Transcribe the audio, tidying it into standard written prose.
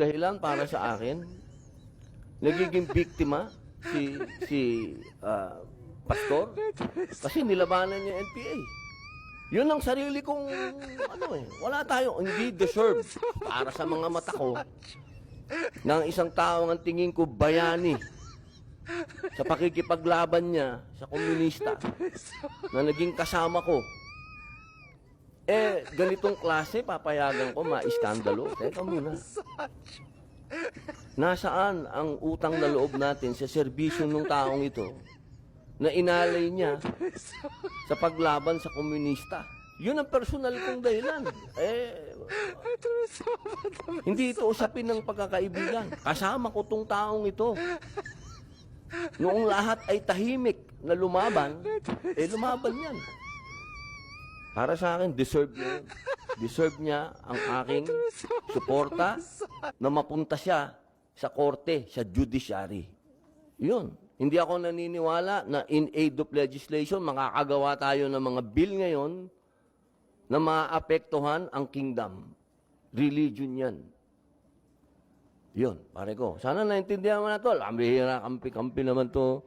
dahilan para sa akin, nagiging biktima si pastor kasi nilabanan niya NPA. Yun ang sarili kong wala tayo, hindi deserve para sa mga mata ko ng isang taong ang tingin ko bayani sa pakikipaglaban niya sa komunista na naging kasama ko. Ganitong klase, papayagan ko, maiskandalo. Teka muna. Nasaan ang utang na loob natin sa serbisyo ng taong ito na inalay niya sa paglaban sa komunista? Yun ang personal kong dahilan. Hindi ito usapin ng pagkakaibigan. Kasama ko tong taong ito. Noong lahat ay tahimik na lumaban, lumaban yan. Para sa akin, deserve niya yun. Deserve niya ang aking suporta na mapunta siya sa korte, sa judiciary. Yun. Hindi ako naniniwala na in aid of legislation, makakagawa tayo ng mga bill ngayon na maapektuhan ang kingdom. Religion yan. Yun, pare ko. Sana naintindihan mo na to. Bihira, kampi-kampi naman to.